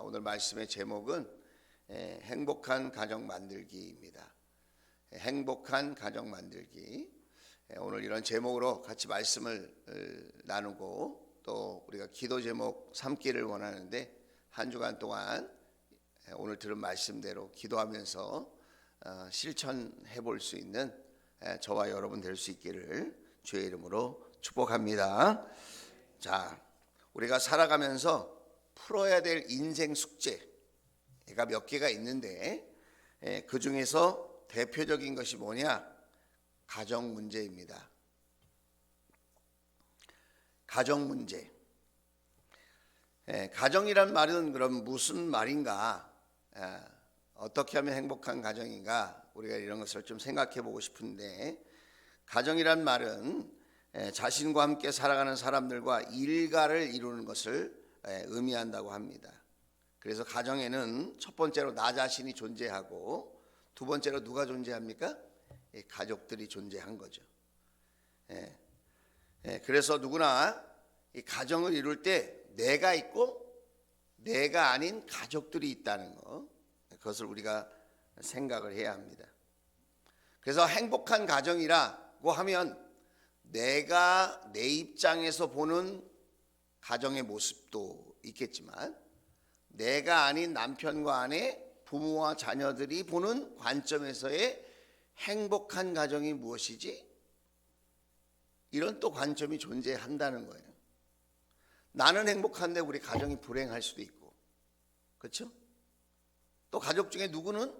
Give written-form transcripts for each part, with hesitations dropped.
오늘 말씀의 제목은 행복한 가정 만들기입니다. 행복한 가정 만들기. 오늘 이런 제목으로 같이 말씀을 나누고 또 우리가 기도 제목 삼기를 원하는데, 한 주간 동안 오늘 들은 말씀대로 기도하면서 실천해 볼 수 있는 저와 여러분 될 수 있기를 주의 이름으로 축복합니다. 자, 우리가 살아가면서 풀어야 될 인생 숙제가 몇 개가 있는데, 그 중에서 대표적인 것이 뭐냐? 가정 문제입니다. 가정 문제. 가정이란 말은 그럼 무슨 말인가? 어떻게 하면 행복한 가정인가? 우리가 이런 것을 좀 생각해 보고 싶은데, 가정이란 말은 자신과 함께 살아가는 사람들과 일가를 이루는 것을 의미한다고 합니다. 그래서 가정에는 첫 번째로 나 자신이 존재하고, 두 번째로 누가 존재합니까? 가족들이 존재한 거죠. 그래서 누구나 이 가정을 이룰 때 내가 있고 내가 아닌 가족들이 있다는 거, 그것을 우리가 생각을 해야 합니다. 그래서 행복한 가정이라고 하면 내가 내 입장에서 보는 가정의 모습도 있겠지만, 내가 아닌 남편과 아내, 부모와 자녀들이 보는 관점에서의 행복한 가정이 무엇이지? 이런 또 관점이 존재한다는 거예요. 나는 행복한데 우리 가정이 불행할 수도 있고, 그렇죠? 또 가족 중에 누구는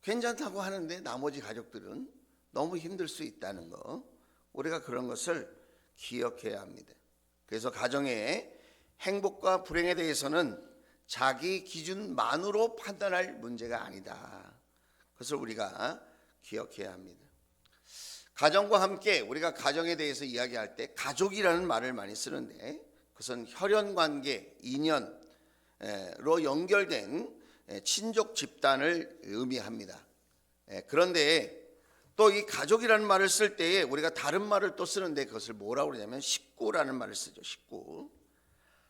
괜찮다고 하는데 나머지 가족들은 너무 힘들 수 있다는 거, 우리가 그런 것을 기억해야 합니다. 그래서 가정의 행복과 불행에 대해서는 자기 기준만으로 판단할 문제가 아니다. 그것을 우리가 기억해야 합니다. 가정과 함께 우리가 가정에 대해서 이야기할 때 가족이라는 말을 많이 쓰는데, 그것은 혈연관계, 인연로 연결된 친족 집단을 의미합니다. 그런데 또 이 가족이라는 말을 쓸 때에 우리가 다른 말을 또 쓰는데, 그것을 뭐라고 그러냐면 식구라는 말을 쓰죠. 식구.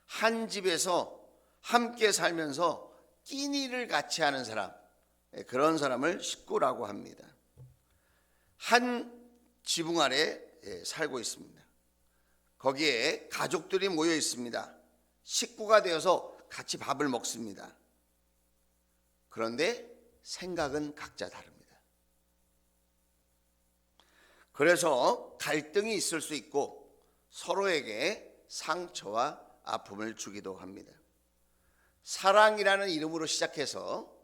한 집에서 함께 살면서 끼니를 같이 하는 사람, 그런 사람을 식구라고 합니다. 한 지붕 아래 살고 있습니다. 거기에 가족들이 모여 있습니다. 식구가 되어서 같이 밥을 먹습니다. 그런데 생각은 각자 다릅니다. 그래서 갈등이 있을 수 있고 서로에게 상처와 아픔을 주기도 합니다. 사랑이라는 이름으로 시작해서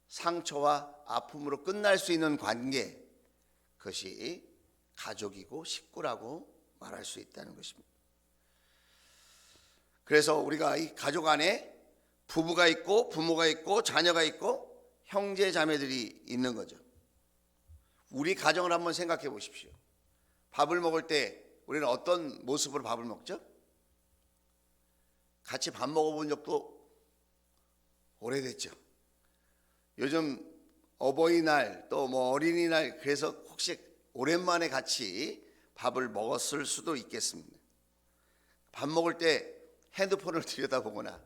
상처와 아픔으로 끝날 수 있는 관계, 그것이 가족이고 식구라고 말할 수 있다는 것입니다. 그래서 우리가 이 가족 안에 부부가 있고 부모가 있고 자녀가 있고 형제 자매들이 있는 거죠. 우리 가정을 한번 생각해 보십시오. 밥을 먹을 때 우리는 어떤 모습으로 밥을 먹죠? 같이 밥 먹어본 적도 오래됐죠. 요즘 어버이날 또 뭐 어린이날, 그래서 혹시 오랜만에 같이 밥을 먹었을 수도 있겠습니다. 밥 먹을 때 핸드폰을 들여다보거나,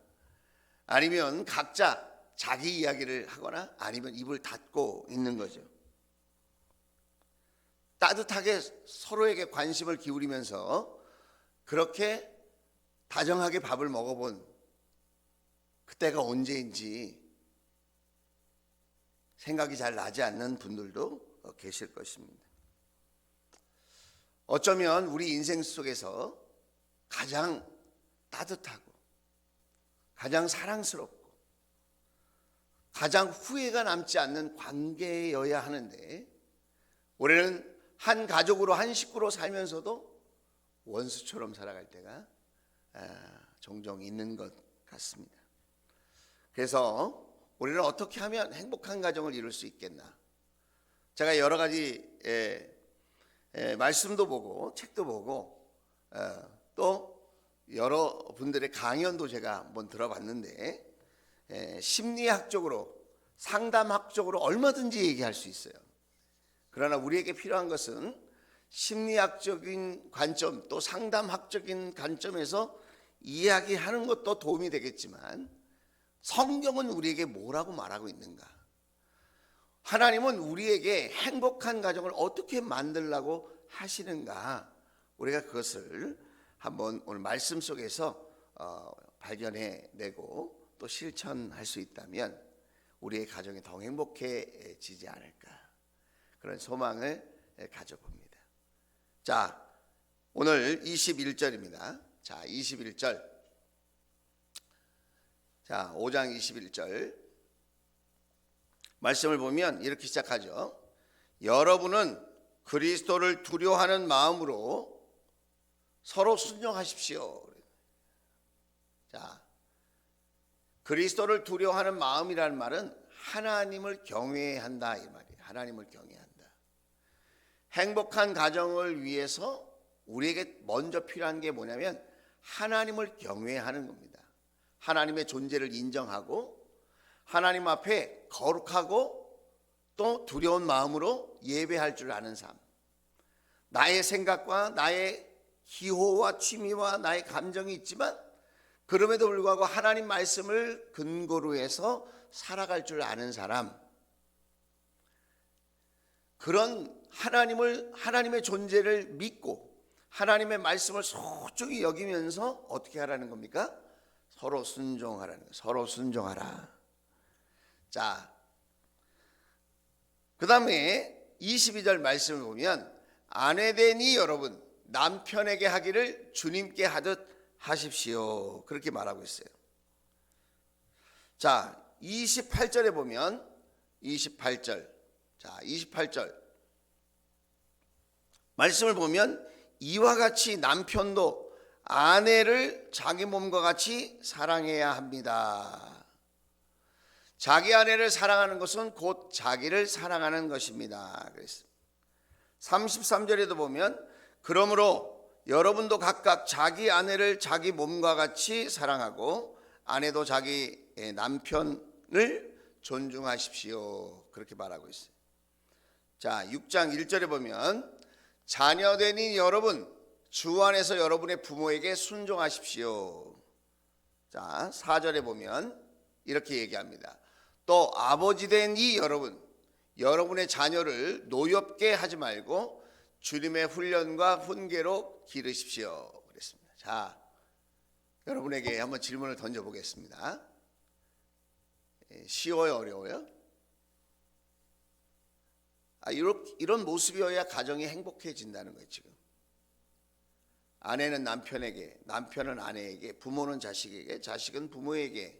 아니면 각자 자기 이야기를 하거나, 아니면 입을 닫고 있는 거죠. 따뜻하게 서로에게 관심을 기울이면서 그렇게 다정하게 밥을 먹어본 그때가 언제인지 생각이 잘 나지 않는 분들도 계실 것입니다. 어쩌면 우리 인생 속에서 가장 따뜻하고 가장 사랑스럽고 가장 후회가 남지 않는 관계여야 하는데, 올해는 한 가족으로 한 식구로 살면서도 원수처럼 살아갈 때가 종종 있는 것 같습니다. 그래서 우리는 어떻게 하면 행복한 가정을 이룰 수 있겠나? 제가 여러 가지 말씀도 보고 책도 보고 또 여러 분들의 강연도 제가 한번 들어봤는데, 심리학적으로 상담학적으로 얼마든지 얘기할 수 있어요. 그러나 우리에게 필요한 것은 심리학적인 관점 또 상담학적인 관점에서 이야기하는 것도 도움이 되겠지만, 성경은 우리에게 뭐라고 말하고 있는가? 하나님은 우리에게 행복한 가정을 어떻게 만들려고 하시는가? 우리가 그것을 한번 오늘 말씀 속에서 발견해내고 또 실천할 수 있다면 우리의 가정이 더 행복해지지 않을까, 그런 소망을 가져봅니다. 자, 오늘 21절입니다. 자, 21절. 자, 5장 21절 말씀을 보면 이렇게 시작하죠. 여러분은 그리스도를 두려워하는 마음으로 서로 순종하십시오. 자, 그리스도를 두려워하는 마음이라는 말은 하나님을 경외한다 이 말이에요. 하나님을 경외한다. 행복한 가정을 위해서 우리에게 먼저 필요한 게 뭐냐면 하나님을 경외하는 겁니다. 하나님의 존재를 인정하고 하나님 앞에 거룩하고 또 두려운 마음으로 예배할 줄 아는 삶. 나의 생각과 나의 기호와 취미와 나의 감정이 있지만 그럼에도 불구하고 하나님 말씀을 근거로 해서 살아갈 줄 아는 사람, 그런 하나님의 존재를 믿고 하나님의 말씀을 소중히 여기면서 어떻게 하라는 겁니까? 서로 순종하라는 거예요. 서로 순종하라. 자, 그 다음에 22절 말씀을 보면 아내되니 여러분 남편에게 하기를 주님께 하듯 하십시오. 그렇게 말하고 있어요. 자, 28절에 보면 28절. 자, 28절. 말씀을 보면 이와 같이 남편도 아내를 자기 몸과 같이 사랑해야 합니다. 자기 아내를 사랑하는 것은 곧 자기를 사랑하는 것입니다. 그랬습니다. 33절에도 보면 그러므로 여러분도 각각 자기 아내를 자기 몸과 같이 사랑하고 아내도 자기 남편을 존중하십시오. 그렇게 말하고 있어요. 자, 6장 1절에 보면 자녀되니 여러분 주 안에서 여러분의 부모에게 순종하십시오. 자, 4절에 보면 이렇게 얘기합니다. 또 아버지 된 이 여러분의 자녀를 노엽게 하지 말고 주님의 훈련과 훈계로 기르십시오. 그랬습니다. 자, 여러분에게 한번 질문을 던져보겠습니다. 쉬워요, 어려워요? 이런 모습이어야 가정이 행복해진다는 거예요. 지금 아내는 남편에게, 남편은 아내에게, 부모는 자식에게, 자식은 부모에게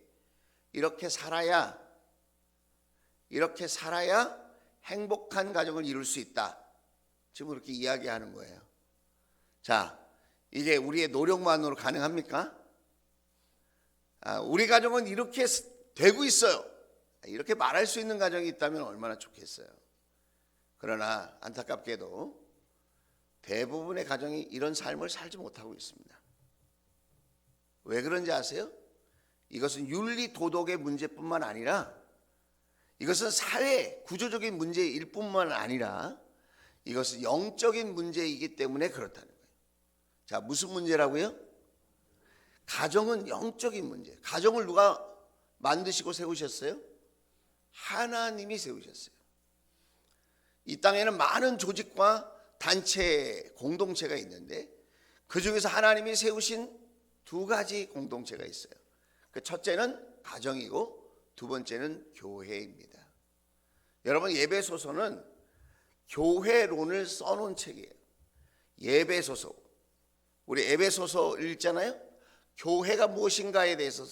이렇게 살아야 행복한 가정을 이룰 수 있다. 지금 그렇게 이야기하는 거예요. 자, 이게 우리의 노력만으로 가능합니까? 우리 가정은 이렇게 되고 있어요. 이렇게 말할 수 있는 가정이 있다면 얼마나 좋겠어요. 그러나 안타깝게도 대부분의 가정이 이런 삶을 살지 못하고 있습니다. 왜 그런지 아세요? 이것은 윤리 도덕의 문제뿐만 아니라 이것은 사회 구조적인 문제일 뿐만 아니라 이것은 영적인 문제이기 때문에 그렇다는 거예요. 자, 무슨 문제라고요? 가정은 영적인 문제. 가정을 누가 만드시고 세우셨어요? 하나님이 세우셨어요. 이 땅에는 많은 조직과 단체, 공동체가 있는데 그 중에서 하나님이 세우신 두 가지 공동체가 있어요. 그 첫째는 가정이고 두 번째는 교회입니다. 여러분, 예배소서는 교회론을 써놓은 책이에요. 예배소서. 우리 예배소서 읽잖아요. 교회가 무엇인가에 대해서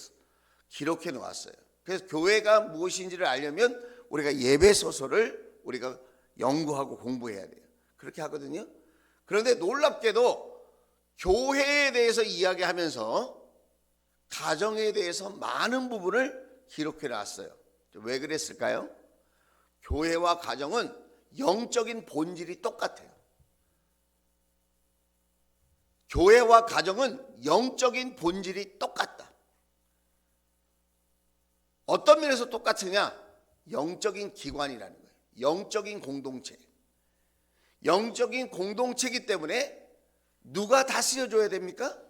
기록해 놓았어요. 그래서 교회가 무엇인지를 알려면 우리가 예배소서를 우리가 연구하고 공부해야 돼요. 그렇게 하거든요. 그런데 놀랍게도 교회에 대해서 이야기하면서 가정에 대해서 많은 부분을 기록해 놨어요. 왜 그랬을까요? 교회와 가정은 영적인 본질이 똑같아요. 교회와 가정은 영적인 본질이 똑같다. 어떤 면에서 똑같으냐? 영적인 기관이라는 거예요. 영적인 공동체. 영적인 공동체이기 때문에 누가 다스려줘야 됩니까?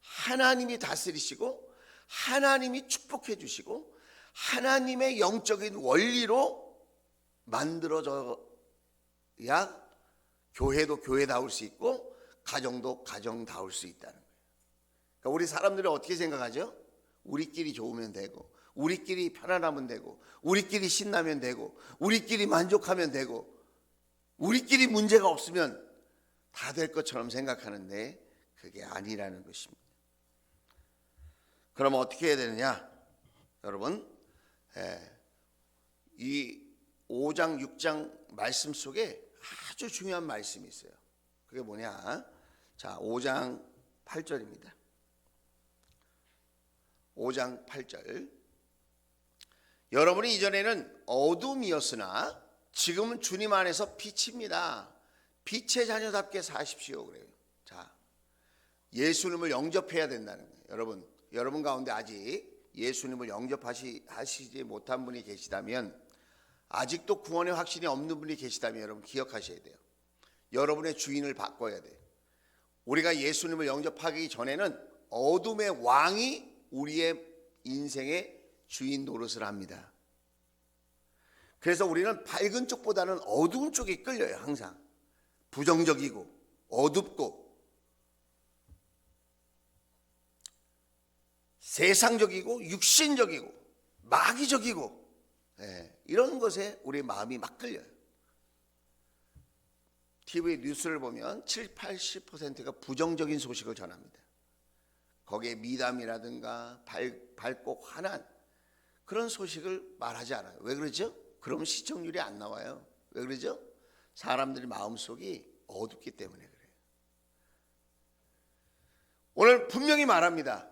하나님이 다스리시고 하나님이 축복해 주시고 하나님의 영적인 원리로 만들어져야 교회도 교회다울 수 있고 가정도 가정다울 수 있다는 거예요. 그러니까 우리 사람들이 어떻게 생각하죠? 우리끼리 좋으면 되고, 우리끼리 편안하면 되고, 우리끼리 신나면 되고, 우리끼리 만족하면 되고, 우리끼리 문제가 없으면 다 될 것처럼 생각하는데 그게 아니라는 것입니다. 그럼 어떻게 해야 되느냐? 여러분, 이 5장 6장 말씀 속에 아주 중요한 말씀이 있어요. 그게 뭐냐? 자, 5장 8절입니다. 5장 8절. 여러분이 이전에는 어둠이었으나 지금은 주님 안에서 빛입니다. 빛의 자녀답게 사십시오. 그래요. 자, 예수님을 영접해야 된다는 거예요. 여러분 가운데 아직 예수님을 영접하시지 못한 분이 계시다면, 아직도 구원의 확신이 없는 분이 계시다면 여러분 기억하셔야 돼요. 여러분의 주인을 바꿔야 돼요. 우리가 예수님을 영접하기 전에는 어둠의 왕이 우리의 인생의 주인 노릇을 합니다. 그래서 우리는 밝은 쪽보다는 어두운 쪽에 끌려요. 항상 부정적이고 어둡고 세상적이고 육신적이고 마귀적이고 이런 것에 우리 마음이 막 끌려요. TV 뉴스를 보면 70-80%가 부정적인 소식을 전합니다. 거기에 미담이라든가 밝고 환한 그런 소식을 말하지 않아요. 왜 그러죠? 그러면 시청률이 안 나와요. 왜 그러죠? 사람들의 마음속이 어둡기 때문에 그래요. 오늘 분명히 말합니다.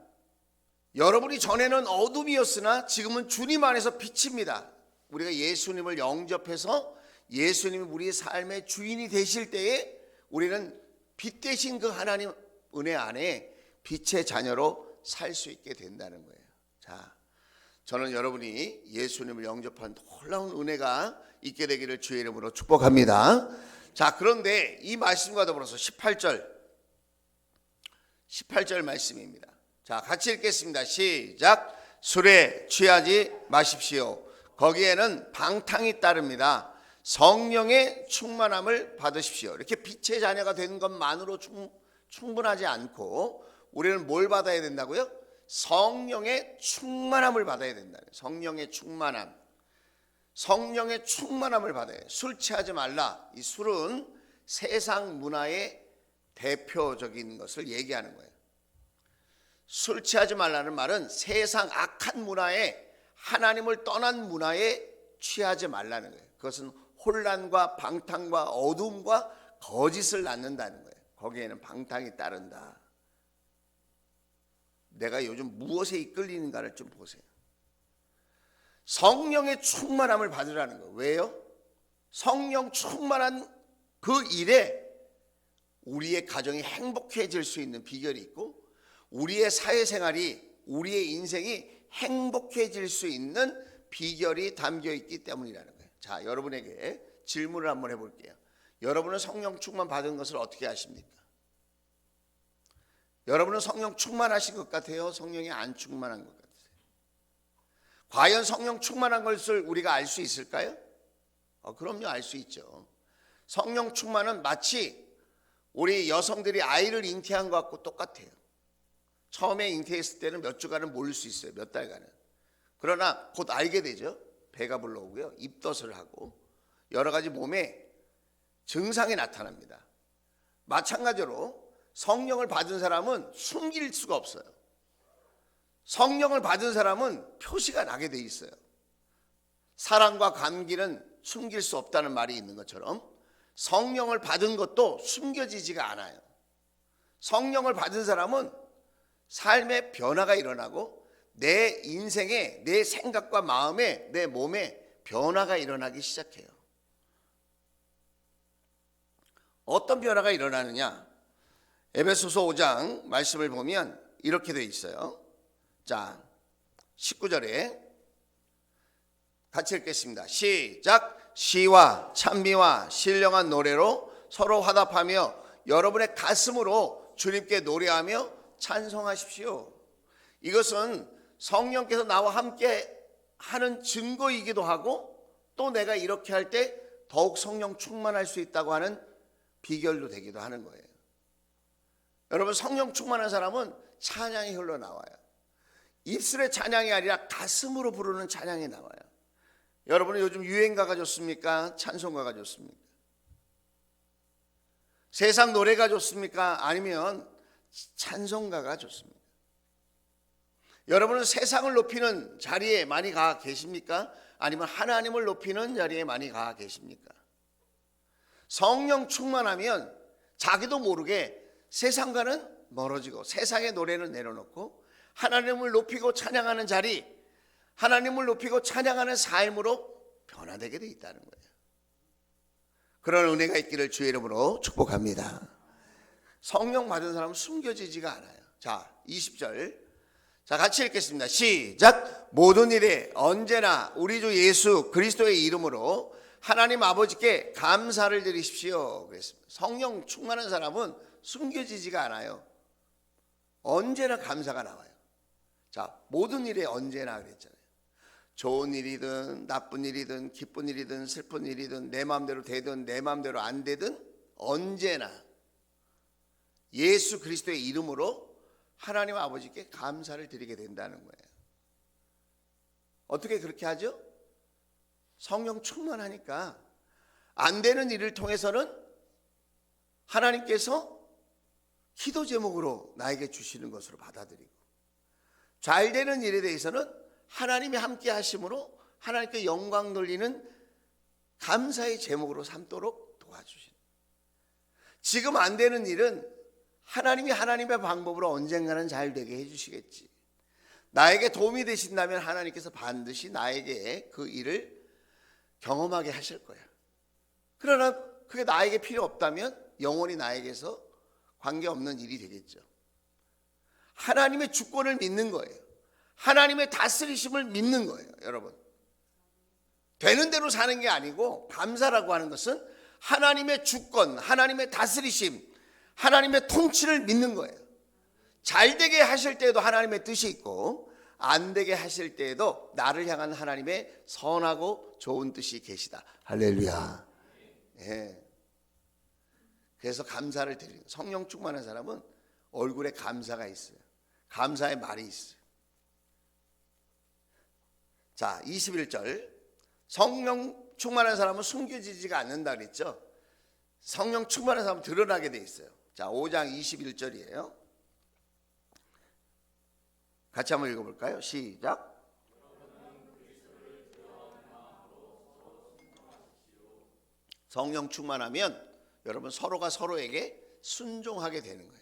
여러분이 전에는 어둠이었으나 지금은 주님 안에서 빛입니다. 우리가 예수님을 영접해서 예수님이 우리의 삶의 주인이 되실 때에 우리는 빛 대신 그 하나님 은혜 안에 빛의 자녀로 살 수 있게 된다는 거예요. 자, 저는 여러분이 예수님을 영접한 놀라운 은혜가 있게 되기를 주의 이름으로 축복합니다. 자, 그런데 이 말씀과 더불어서 18절 말씀입니다. 자, 같이 읽겠습니다. 시작. 술에 취하지 마십시오. 거기에는 방탕이 따릅니다. 성령의 충만함을 받으십시오. 이렇게 빛의 자녀가 되는 것만으로 충분하지 않고 우리는 뭘 받아야 된다고요? 성령의 충만함을 받아야 된다. 성령의 충만함. 성령의 충만함을 받아야 해요. 술 취하지 말라. 이 술은 세상 문화의 대표적인 것을 얘기하는 거예요. 술 취하지 말라는 말은 세상 악한 문화에, 하나님을 떠난 문화에 취하지 말라는 거예요. 그것은 혼란과 방탕과 어둠과 거짓을 낳는다는 거예요. 거기에는 방탕이 따른다. 내가 요즘 무엇에 이끌리는가를 좀 보세요. 성령의 충만함을 받으라는 거예요. 왜요? 성령 충만한 그 일에 우리의 가정이 행복해질 수 있는 비결이 있고, 우리의 사회생활이, 우리의 인생이 행복해질 수 있는 비결이 담겨 있기 때문이라는 거예요. 자, 여러분에게 질문을 한번 해볼게요. 여러분은 성령 충만 받은 것을 어떻게 아십니까? 여러분은 성령 충만하신 것 같아요? 성령이 안 충만한 것 같아요? 과연 성령 충만한 것을 우리가 알 수 있을까요? 그럼요, 알 수 있죠. 성령 충만은 마치 우리 여성들이 아이를 잉태한 것 같고 똑같아요. 처음에 잉태했을 때는 몇 주간은 모를 수 있어요. 몇 달간은. 그러나 곧 알게 되죠. 배가 불러오고요, 입덧을 하고 여러 가지 몸에 증상이 나타납니다. 마찬가지로 성령을 받은 사람은 숨길 수가 없어요. 성령을 받은 사람은 표시가 나게 돼 있어요. 사랑과 감기는 숨길 수 없다는 말이 있는 것처럼 성령을 받은 것도 숨겨지지가 않아요. 성령을 받은 사람은 삶의 변화가 일어나고 내 인생에, 내 생각과 마음에, 내 몸에 변화가 일어나기 시작해요. 어떤 변화가 일어나느냐? 에베소서 5장 말씀을 보면 이렇게 되어 있어요. 자, 19절에 같이 읽겠습니다. 시작. 시와 찬미와 신령한 노래로 서로 화답하며 여러분의 가슴으로 주님께 노래하며 찬송하십시오. 이것은 성령께서 나와 함께 하는 증거이기도 하고, 또 내가 이렇게 할 때 더욱 성령 충만할 수 있다고 하는 비결도 되기도 하는 거예요. 여러분, 성령 충만한 사람은 찬양이 흘러나와요. 입술의 찬양이 아니라 가슴으로 부르는 찬양이 나와요. 여러분은 요즘 유행가가 좋습니까? 찬송가가 좋습니까? 세상 노래가 좋습니까? 아니면 찬송가가 좋습니까? 여러분은 세상을 높이는 자리에 많이 가 계십니까? 아니면 하나님을 높이는 자리에 많이 가 계십니까? 성령 충만하면 자기도 모르게 세상과는 멀어지고 세상의 노래는 내려놓고 하나님을 높이고 찬양하는 자리, 하나님을 높이고 찬양하는 삶으로 변화되게 돼 있다는 거예요. 그런 은혜가 있기를 주의 이름으로 축복합니다. 성령 받은 사람은 숨겨지지가 않아요. 자, 20절. 자, 같이 읽겠습니다. 시작. 모든 일에 언제나 우리 주 예수 그리스도의 이름으로 하나님 아버지께 감사를 드리십시오. 그랬습니다. 성령 충만한 사람은 숨겨지지가 않아요. 언제나 감사가 나와요. 자, 모든 일에 언제나 그랬잖아요. 좋은 일이든 나쁜 일이든 기쁜 일이든 슬픈 일이든 내 마음대로 되든 내 마음대로 안 되든 언제나 예수 그리스도의 이름으로 하나님 아버지께 감사를 드리게 된다는 거예요. 어떻게 그렇게 하죠? 성령 충만하니까 안 되는 일을 통해서는 하나님께서 기도 제목으로 나에게 주시는 것으로 받아들이고, 잘 되는 일에 대해서는 하나님이 함께 하심으로 하나님께 영광 돌리는 감사의 제목으로 삼도록 도와주시는, 지금 안 되는 일은 하나님이 하나님의 방법으로 언젠가는 잘 되게 해주시겠지, 나에게 도움이 되신다면 하나님께서 반드시 나에게 그 일을 경험하게 하실 거야. 그러나 그게 나에게 필요 없다면 영원히 나에게서 관계없는 일이 되겠죠. 하나님의 주권을 믿는 거예요. 하나님의 다스리심을 믿는 거예요. 여러분, 되는 대로 사는 게 아니고, 감사라고 하는 것은 하나님의 주권, 하나님의 다스리심, 하나님의 통치를 믿는 거예요. 잘 되게 하실 때에도 하나님의 뜻이 있고, 안 되게 하실 때에도 나를 향한 하나님의 선하고 좋은 뜻이 계시다. 할렐루야. 예. 그래서 감사를 드리는, 성령 충만한 사람은 얼굴에 감사가 있어요. 감사의 말이 있어요. 자, 21절. 성령 충만한 사람은 숨겨지지가 않는다 그랬죠. 성령 충만한 사람은 드러나게 돼 있어요. 자, 5장 21절이에요. 같이 한번 읽어볼까요? 시작. 성령 충만하면 여러분 서로가 서로에게 순종하게 되는 거예요.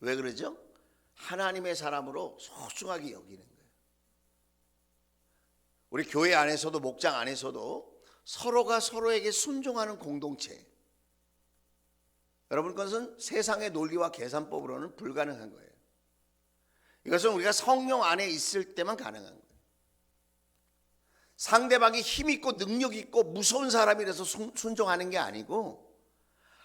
왜 그러죠? 하나님의 사람으로 소중하게 여기는 거예요. 우리 교회 안에서도 목장 안에서도 서로가 서로에게 순종하는 공동체. 여러분, 그것은 세상의 논리와 계산법으로는 불가능한 거예요. 이것은 우리가 성령 안에 있을 때만 가능한 거예요. 상대방이 힘 있고 능력 있고 무서운 사람이라서 순종하는 게 아니고,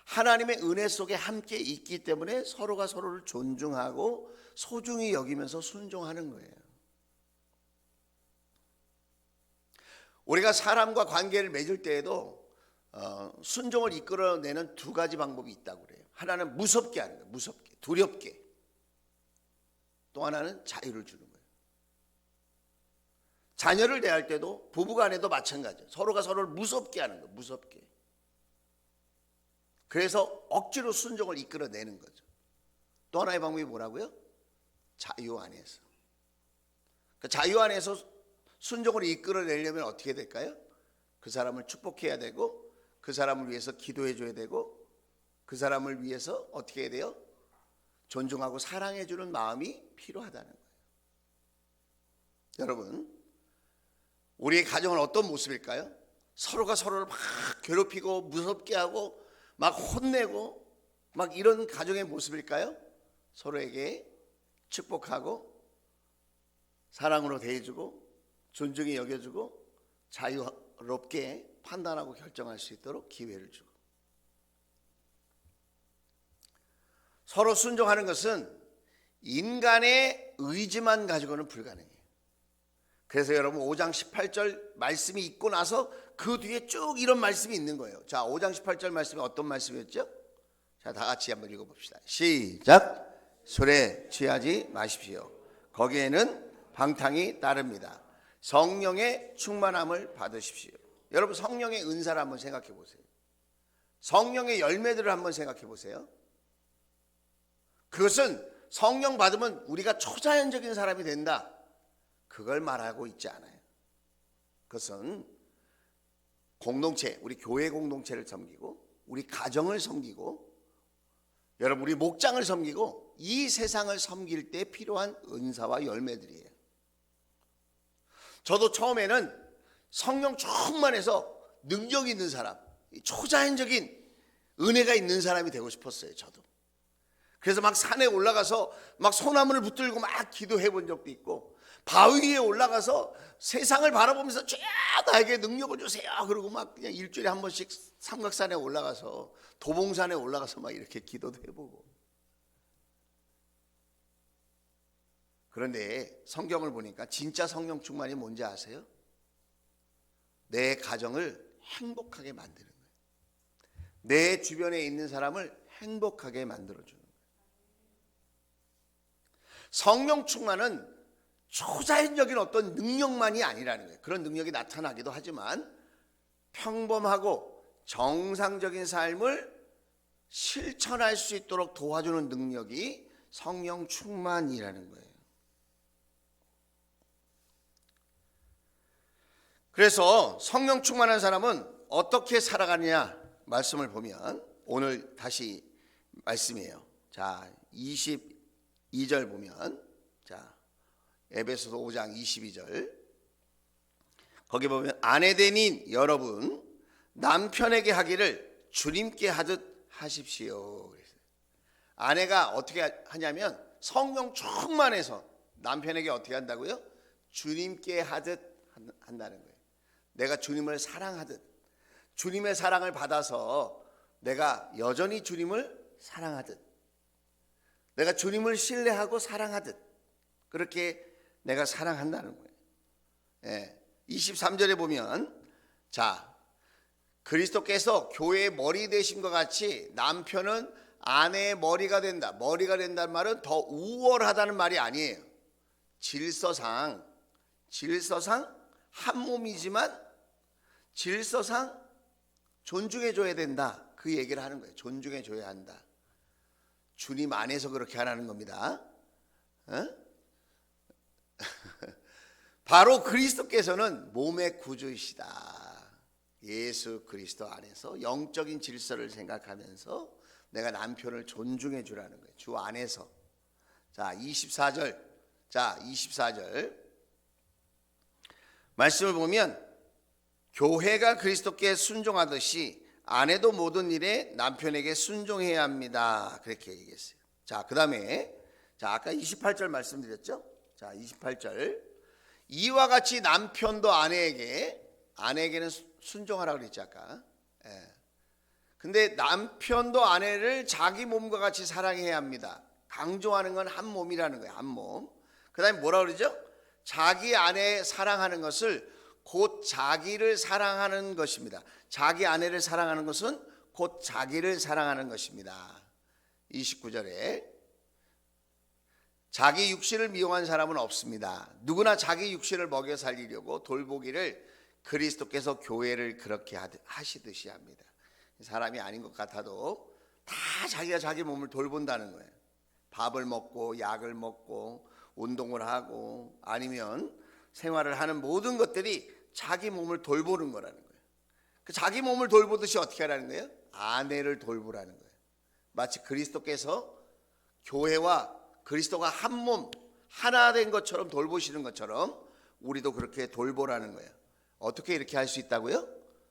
하나님의 은혜 속에 함께 있기 때문에 서로가 서로를 존중하고 소중히 여기면서 순종하는 거예요. 우리가 사람과 관계를 맺을 때에도 순종을 이끌어내는 두 가지 방법이 있다고 그래요. 하나는 무섭게 하는 거예요. 무섭게, 두렵게. 또 하나는 자유를 주는 거예요. 자녀를 대할 때도 부부간에도 마찬가지예요. 서로가 서로를 무섭게 하는 거예요. 무섭게. 그래서 억지로 순종을 이끌어내는 거죠. 또 하나의 방법이 뭐라고요? 자유 안에서. 그 자유 안에서 순종을 이끌어내려면 어떻게 될까요? 그 사람을 축복해야 되고, 그 사람을 위해서 기도해 줘야 되고, 그 사람을 위해서 어떻게 해야 돼요? 존중하고 사랑해 주는 마음이 필요하다는 거예요. 여러분, 우리의 가정은 어떤 모습일까요? 서로가 서로를 막 괴롭히고 무섭게 하고 막 혼내고 막 이런 가정의 모습일까요? 서로에게 축복하고 사랑으로 대해주고 존중히 여겨주고 자유롭게 판단하고 결정할 수 있도록 기회를 주고, 서로 순종하는 것은 인간의 의지만 가지고는 불가능해요. 그래서 여러분 5장 18절 말씀이 있고 나서 그 뒤에 쭉 이런 말씀이 있는 거예요. 자, 5장 18절 말씀이 어떤 말씀이었죠? 자, 다 같이 한번 읽어봅시다. 시작. 술에 취하지 마십시오. 거기에는 방탕이 따릅니다. 성령의 충만함을 받으십시오. 여러분, 성령의 은사를 한번 생각해 보세요. 성령의 열매들을 한번 생각해 보세요. 그것은 성령 받으면 우리가 초자연적인 사람이 된다, 그걸 말하고 있지 않아요. 그것은 공동체, 우리 교회 공동체를 섬기고, 우리 가정을 섬기고, 여러분 우리 목장을 섬기고, 이 세상을 섬길 때 필요한 은사와 열매들이에요. 저도 처음에는 성령 충만해서 능력 있는 사람, 초자연적인 은혜가 있는 사람이 되고 싶었어요. 저도. 그래서 막 산에 올라가서 막 소나무를 붙들고 막 기도해 본 적도 있고, 바위 위에 올라가서 세상을 바라보면서 주여 나에게 능력을 주세요, 그러고 막 그냥 일주일에 한 번씩 삼각산에 올라가서, 도봉산에 올라가서 막 이렇게 기도도 해보고. 그런데 성경을 보니까 진짜 성령 충만이 뭔지 아세요? 내 가정을 행복하게 만드는 거예요. 내 주변에 있는 사람을 행복하게 만들어주는 거예요. 성령 충만은 초자연적인 어떤 능력만이 아니라는 거예요. 그런 능력이 나타나기도 하지만 평범하고 정상적인 삶을 실천할 수 있도록 도와주는 능력이 성령 충만이라는 거예요. 그래서 성령 충만한 사람은 어떻게 살아가느냐 말씀을 보면, 오늘 다시 말씀이에요. 자, 22절 보면, 자, 에베소서 5장 22절, 거기 보면 아내되는 여러분 남편에게 하기를 주님께 하듯 하십시오. 아내가 어떻게 하냐면 성령 충만해서 남편에게 어떻게 한다고요? 주님께 하듯 한다는 거예요. 내가 주님을 사랑하듯, 주님의 사랑을 받아서 내가 여전히 주님을 사랑하듯, 내가 주님을 신뢰하고 사랑하듯, 그렇게 내가 사랑한다는 거예요. 예, 23절에 보면, 자, 그리스도께서 교회의 머리 되신 것 같이 남편은 아내의 머리가 된다. 머리가 된다는 말은 더 우월하다는 말이 아니에요. 질서상 한 몸이지만 질서상 존중해줘야 된다, 그 얘기를 하는 거예요. 존중해줘야 한다. 주님 안에서 그렇게 하라는 겁니다. 바로 그리스도께서는 몸의 구주이시다. 예수 그리스도 안에서 영적인 질서를 생각하면서 내가 남편을 존중해 주라는 거예요. 주 안에서. 자, 24절. 자, 24절 말씀을 보면, 교회가 그리스도께 순종하듯이 아내도 모든 일에 남편에게 순종해야 합니다, 그렇게 얘기했어요. 자, 그 다음에, 자, 아까 28절 말씀드렸죠? 자, 28절. 이와 같이 남편도 아내에게는 순종하라고 그랬지 아까. 예. 근데 남편도 아내를 자기 몸과 같이 사랑해야 합니다. 강조하는 건 한 몸이라는 거예요. 한 몸. 그 다음에 뭐라 그러죠? 자기 아내 사랑하는 것을 곧 자기를 사랑하는 것입니다. 자기 아내를 사랑하는 것은 곧 자기를 사랑하는 것입니다. 29절에 자기 육신을 미워한 사람은 없습니다. 누구나 자기 육신을 먹여 살리려고 돌보기를 그리스도께서 교회를 그렇게 하시듯이 합니다. 사람이 아닌 것 같아도 다 자기가 자기 몸을 돌본다는 거예요. 밥을 먹고 약을 먹고 운동을 하고 아니면 생활을 하는 모든 것들이 자기 몸을 돌보는 거라는 거예요. 그 자기 몸을 돌보듯이 어떻게 하라는 거예요? 아내를 돌보라는 거예요. 마치 그리스도께서 교회와 그리스도가 한 몸 하나 된 것처럼 돌보시는 것처럼 우리도 그렇게 돌보라는 거예요. 어떻게 이렇게 할 수 있다고요?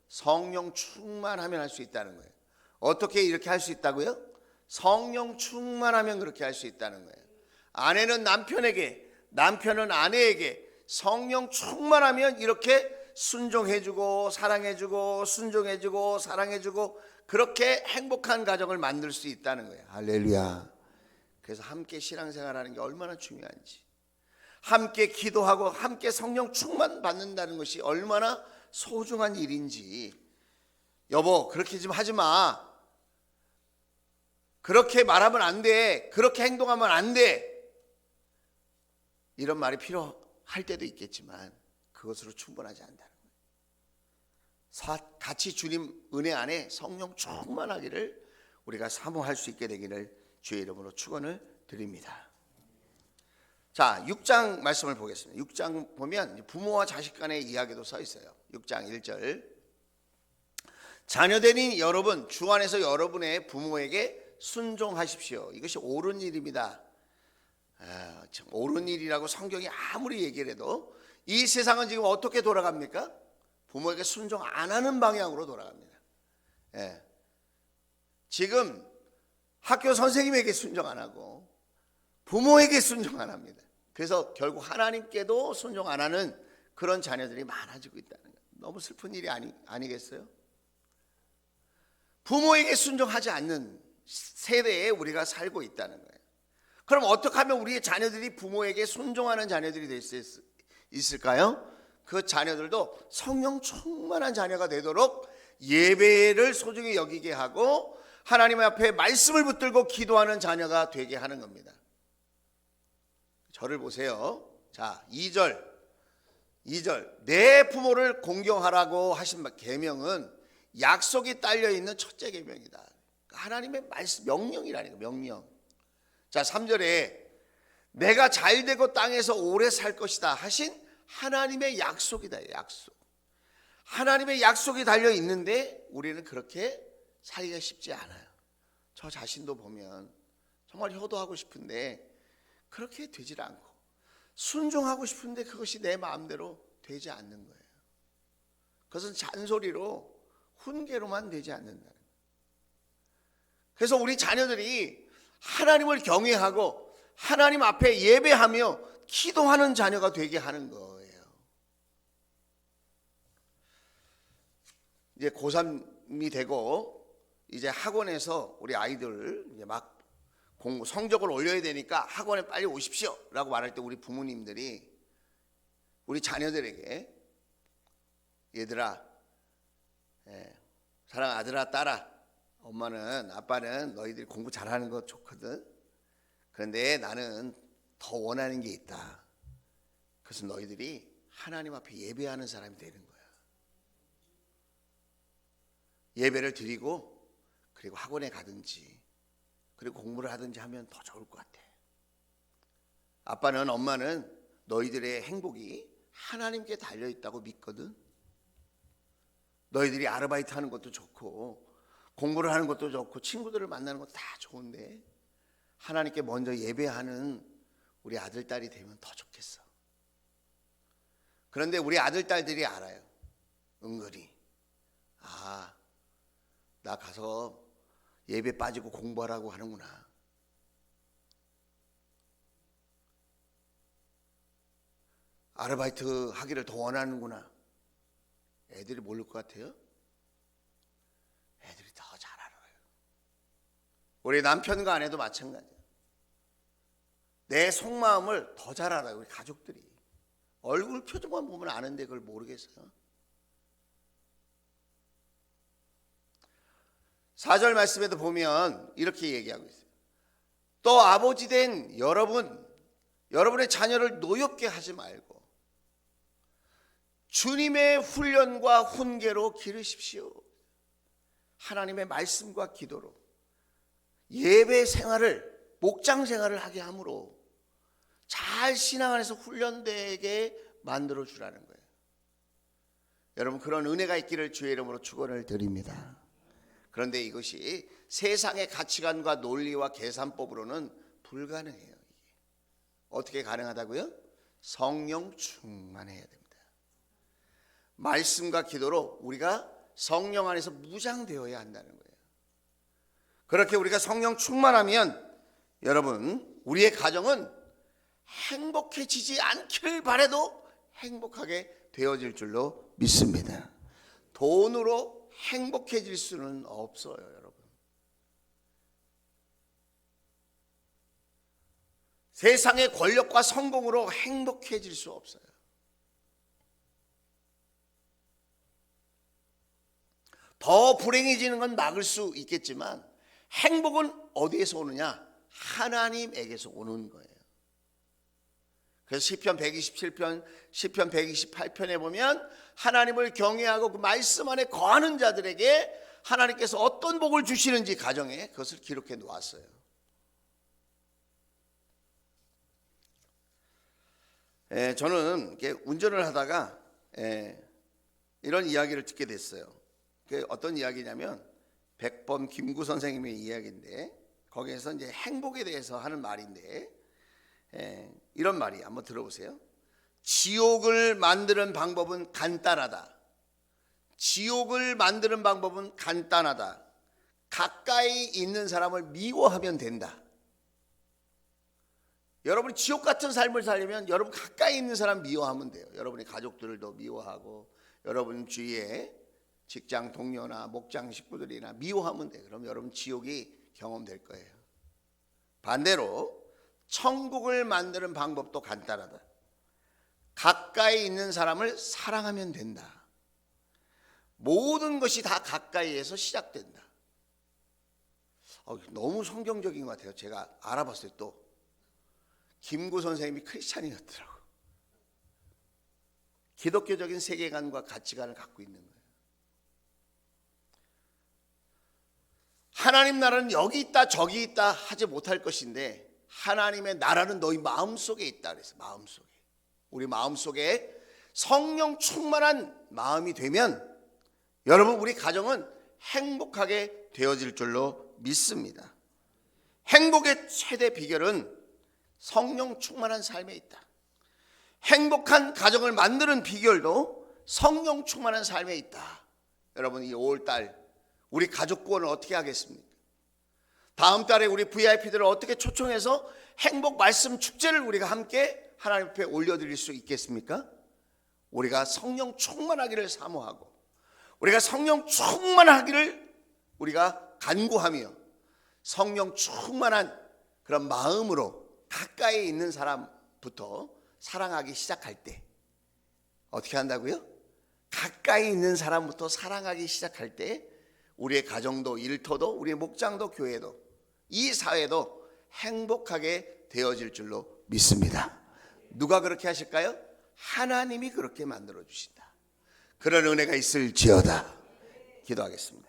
성령 충만하면 할 수 있다는 거예요. 어떻게 이렇게 할 수 있다고요? 성령 충만하면 그렇게 할 수 있다는 거예요. 아내는 남편에게, 남편은 아내에게 성령 충만하면 이렇게 순종해주고 사랑해주고 순종해주고 사랑해주고 그렇게 행복한 가정을 만들 수 있다는 거예요. 할렐루야. 그래서 함께 신앙생활하는 게 얼마나 중요한지. 함께 기도하고 함께 성령 충만 받는다는 것이 얼마나 소중한 일인지. 여보, 그렇게 좀 하지 마. 그렇게 말하면 안 돼. 그렇게 행동하면 안 돼. 이런 말이 필요할 때도 있겠지만 그것으로 충분하지 않다는 거예요. 같이 주님 은혜 안에 성령 충만하기를 우리가 사모할 수 있게 되기를 주의 이름으로 축원을 드립니다. 자, 6장 말씀을 보겠습니다. 6장 보면 부모와 자식 간의 이야기도 써 있어요. 6장 1절. 자녀되는 여러분, 주 안에서 여러분의 부모에게 순종하십시오. 이것이 옳은 일입니다. 참 옳은 일이라고 성경이 아무리 얘기를 해도 이 세상은 지금 어떻게 돌아갑니까? 부모에게 순종 안 하는 방향으로 돌아갑니다. 지금 학교 선생님에게 순종 안 하고 부모에게 순종 안 합니다. 그래서 결국 하나님께도 순종 안 하는 그런 자녀들이 많아지고 있다는 거예요. 너무 슬픈 일이 아니겠어요? 부모에게 순종하지 않는 세대에 우리가 살고 있다는 거예요. 그럼 어떻게 하면 우리의 자녀들이 부모에게 순종하는 자녀들이 될 수 있을까요? 그 자녀들도 성령 충만한 자녀가 되도록 예배를 소중히 여기게 하고 하나님 앞에 말씀을 붙들고 기도하는 자녀가 되게 하는 겁니다. 저를 보세요. 자, 2절. 내 부모를 공경하라고 하신 계명은 약속이 딸려 있는 첫째 계명이다. 하나님의 말씀, 명령이라니까, 명령. 자, 3절에 내가 잘되고 땅에서 오래 살 것이다 하신 하나님의 약속이다. 약속. 하나님의 약속이 달려 있는데 우리는 그렇게 살기가 쉽지 않아요. 저 자신도 보면 정말 효도하고 싶은데 그렇게 되질 않고, 순종하고 싶은데 그것이 내 마음대로 되지 않는 거예요. 그것은 잔소리로, 훈계로만 되지 않는다는 거예요. 그래서 우리 자녀들이 하나님을 경외하고 하나님 앞에 예배하며 기도하는 자녀가 되게 하는 거예요. 이제 고3이 되고 이제 학원에서 우리 아이들 이제 막 공부 성적을 올려야 되니까 학원에 빨리 오십시오 라고 말할 때 우리 부모님들이 우리 자녀들에게 얘들아, 사랑 아들아 딸아, 엄마는 아빠는 너희들이 공부 잘하는 거 좋거든. 그런데 나는 더 원하는 게 있다. 그래서 너희들이 하나님 앞에 예배하는 사람이 되는 거야. 예배를 드리고 그리고 학원에 가든지 그리고 공부를 하든지 하면 더 좋을 것 같아. 아빠는 엄마는 너희들의 행복이 하나님께 달려있다고 믿거든. 너희들이 아르바이트 하는 것도 좋고 공부를 하는 것도 좋고 친구들을 만나는 것도 다 좋은데 하나님께 먼저 예배하는 우리 아들, 딸이 되면 더 좋겠어. 그런데 우리 아들, 딸들이 알아요. 은근히. 나 가서 예배 빠지고 공부하라고 하는구나. 아르바이트 하기를 더 원하는구나. 애들이 모를 것 같아요? 애들이 더 잘 알아요. 우리 남편과 아내도 마찬가지예요. 내 속마음을 더 잘 알아요. 우리 가족들이. 얼굴 표정만 보면 아는데 그걸 모르겠어요. 4절 말씀에도 보면 이렇게 얘기하고 있어요. 또 아버지 된 여러분의 자녀를 노엽게 하지 말고 주님의 훈련과 훈계로 기르십시오. 하나님의 말씀과 기도로 예배 생활을, 목장 생활을 하게 함으로 잘 신앙 안에서 훈련되게 만들어 주라는 거예요. 여러분, 그런 은혜가 있기를 주의 이름으로 축원을 드립니다. 그런데 이것이 세상의 가치관과 논리와 계산법으로는 불가능해요. 이게. 어떻게 가능하다고요? 성령 충만해야 됩니다. 말씀과 기도로 우리가 성령 안에서 무장되어야 한다는 거예요. 그렇게 우리가 성령 충만하면 여러분, 우리의 가정은 행복해지지 않기를 바라도 행복하게 되어질 줄로 믿습니다. 돈으로 행복해질 수는 없어요, 여러분. 세상의 권력과 성공으로 행복해질 수 없어요. 더 불행해지는 건 막을 수 있겠지만 행복은 어디에서 오느냐? 하나님에게서 오는 거예요. 그래서 시편 127편, 시편 128편에 보면 하나님을 경외하고 그 말씀 안에 거하는 자들에게 하나님께서 어떤 복을 주시는지 가정에 그것을 기록해 놓았어요. 저는 이렇게 운전을 하다가 이런 이야기를 듣게 됐어요. 어떤 이야기냐면 백범 김구 선생님의 이야기인데 거기에서 이제 행복에 대해서 하는 말인데 이런 말이 한번 들어보세요. 지옥을 만드는 방법은 간단하다. 지옥을 만드는 방법은 간단하다. 가까이 있는 사람을 미워하면 된다. 여러분이 지옥 같은 삶을 살려면 여러분 가까이 있는 사람 미워하면 돼요. 여러분의 가족들도 미워하고 여러분 주위에 직장 동료나 목장 식구들이나 미워하면 돼요. 그럼 여러분 지옥이 경험될 거예요. 반대로 천국을 만드는 방법도 간단하다. 가까이 있는 사람을 사랑하면 된다. 모든 것이 다 가까이에서 시작된다. 너무 성경적인 것 같아요. 제가 알아봤어요. 또 김구 선생님이 크리스찬이었더라고. 기독교적인 세계관과 가치관을 갖고 있는 거예요. 하나님 나라는 여기 있다 저기 있다 하지 못할 것인데 하나님의 나라는 너희 마음속에 있다 그래서 마음속에. 우리 마음속에 성령 충만한 마음이 되면 여러분 우리 가정은 행복하게 되어질 줄로 믿습니다. 행복의 최대 비결은 성령 충만한 삶에 있다. 행복한 가정을 만드는 비결도 성령 충만한 삶에 있다. 여러분 이 5월달 우리 가족 구원을 어떻게 하겠습니까? 다음 달에 우리 VIP들을 어떻게 초청해서 행복 말씀 축제를 우리가 함께 하나님 앞에 올려드릴 수 있겠습니까? 우리가 성령 충만하기를 사모하고 우리가 성령 충만하기를 우리가 간구하며 성령 충만한 그런 마음으로 가까이 있는 사람부터 사랑하기 시작할 때 어떻게 한다고요? 가까이 있는 사람부터 사랑하기 시작할 때 우리의 가정도 일터도 우리의 목장도 교회도 이 사회도 행복하게 되어질 줄로 믿습니다. 누가 그렇게 하실까요? 하나님이 그렇게 만들어 주신다. 그런 은혜가 있을지어다. 기도하겠습니다.